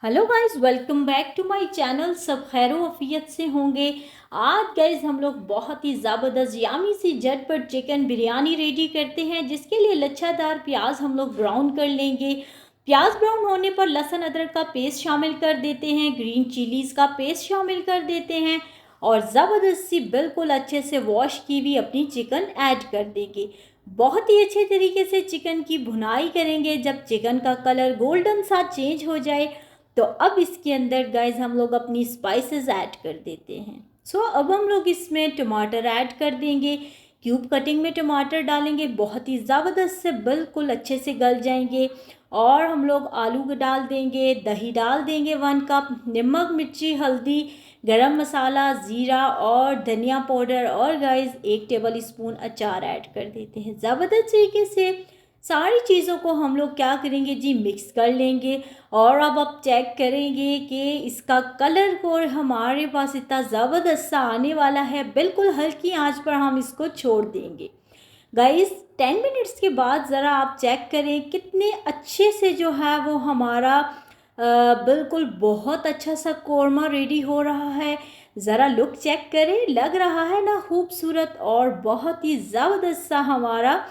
Hello guys, welcome back to my channel. सब खैरो अफियत से होंगे। आज गाइस हम लोग बहुत ही ज़बरदस्त यामी सी झटपट चिकन बिरयानी रेडी करते हैं, जिसके लिए लच्छादार प्याज हम लोग ब्राउन कर लेंगे। प्याज ब्राउन होने पर लहसुन अदरक का पेस्ट शामिल कर देते हैं, ग्रीन चिलीज़ का पेस्ट शामिल कर देते हैं और ज़बरदस्त सी बिल्कुल अच्छे से वॉश की हुई अपनी चिकन ऐड कर देंगे। बहुत ही अच्छे तरीके से चिकन की भुनाई करेंगे। जब चिकन का कलर गोल्डन सा चेंज हो जाए तो अब इसके अंदर गाइस हम लोग अपनी स्पाइसेस ऐड कर देते हैं। अब हम लोग इसमें टमाटर ऐड कर देंगे। क्यूब कटिंग में टमाटर डालेंगे, बहुत ही ज़बरदस्त से बिल्कुल अच्छे से गल जाएंगे। और हम लोग आलू को डाल देंगे, दही डाल देंगे 1 कप, नमक मिर्ची हल्दी गरम मसाला ज़ीरा और धनिया पाउडर और गाइस 1 टेबल स्पून अचार ऐड कर देते हैं। ज़बरदस्त तरीके से सारी चीज़ों को हम लोग क्या करेंगे जी, मिक्स कर लेंगे। और अब आप चेक करेंगे कि इसका कलर को हमारे पास इतना ज़बरदस्त सा आने वाला है। बिल्कुल हल्की आंच पर हम इसको छोड़ देंगे। गाइस 10 मिनट्स के बाद ज़रा आप चेक करें कितने अच्छे से जो है वो हमारा बिल्कुल बहुत अच्छा सा कौरमा रेडी हो रहा है। ज़रा लुक चेक करें, लग रहा है ना खूबसूरत। और बहुत ही ज़बरदस्त सा हमारा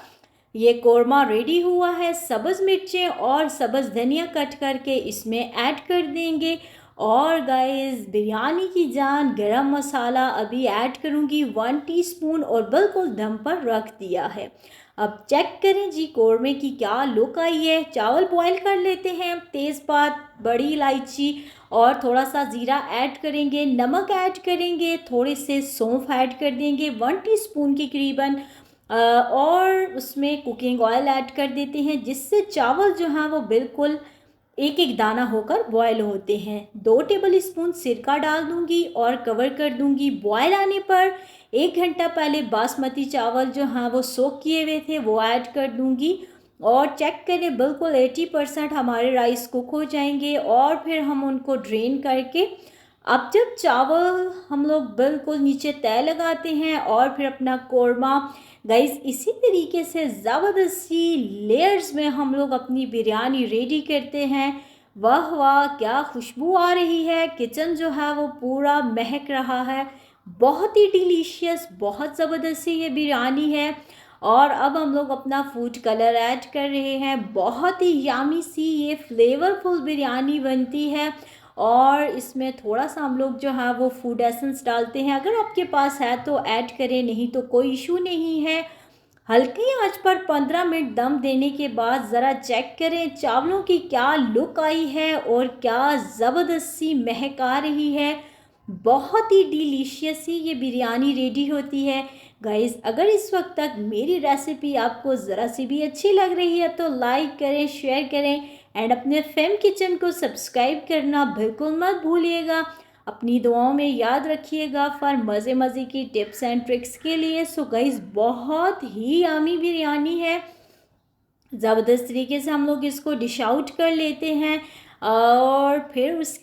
ये कौरमा रेडी हुआ है। सब्ज़ मिर्चें और सब्ज़ धनिया कट करके इसमें ऐड कर देंगे। और गाइस बिरयानी की जान गरम मसाला अभी ऐड करूँगी 1 टीस्पून और बिल्कुल दम पर रख दिया है। अब चेक करें जी कौरमे की क्या लुक आई है। चावल बॉईल कर लेते हैं। तेज़पात, बड़ी इलायची और थोड़ा सा ज़ीरा ऐड करेंगे, नमक ऐड करेंगे, थोड़े से सौंफ ऐड कर देंगे 1 टीस्पून के करीबन। और उसमें कुकिंग ऑयल ऐड कर देते हैं, जिससे चावल जो हैं वो बिल्कुल एक एक दाना होकर बॉयल होते हैं। 2 टेबल स्पून सिरका डाल दूंगी और कवर कर दूंगी। बॉयल आने पर 1 घंटा पहले बासमती चावल जो हैं वो सोक किए हुए थे वो ऐड कर दूंगी। और चेक करें बिल्कुल 80% हमारे राइस कुक हो जाएंगे और फिर हम उनको ड्रेन करके अब जब चावल हम लोग बिल्कुल नीचे तय लगाते हैं और फिर अपना कौरमा गाइस इसी तरीके से ज़बरदस्ती लेयर्स में हम लोग अपनी बिरयानी रेडी करते हैं। वाह वाह, क्या खुशबू आ रही है। किचन जो है वो पूरा महक रहा है। बहुत ही डिलीशियस, बहुत ज़बरदस्ती ये बिरयानी है। और अब हम लोग अपना फूड कलर ऐड कर रहे हैं। बहुत ही यामी सी ये फ्लेवरफुल बिरयानी बनती है। और इसमें थोड़ा सा हम लोग जो है वो फूड एसेंस डालते हैं। अगर आपके पास है तो ऐड करें, नहीं तो कोई इशू नहीं है। हल्की आंच पर 15 मिनट दम देने के बाद ज़रा चेक करें चावलों की क्या लुक आई है और क्या ज़बरदस्त सी महक आ रही है। बहुत ही डिलीशियस सी ये बिरयानी रेडी होती है। गाइस अगर इस वक्त तक मेरी रेसिपी आपको ज़रा सी भी अच्छी लग रही है तो लाइक करें, शेयर करें एंड अपने फेम किचन को सब्सक्राइब करना बिल्कुल मत भूलिएगा। अपनी दुआओं में याद रखिएगा फॉर मज़े मज़े की टिप्स एंड ट्रिक्स के लिए। सो गाइस बहुत ही यामी बिरयानी है। ज़बरदस्त तरीके से हम लोग इसको डिश आउट कर लेते हैं और फिर उस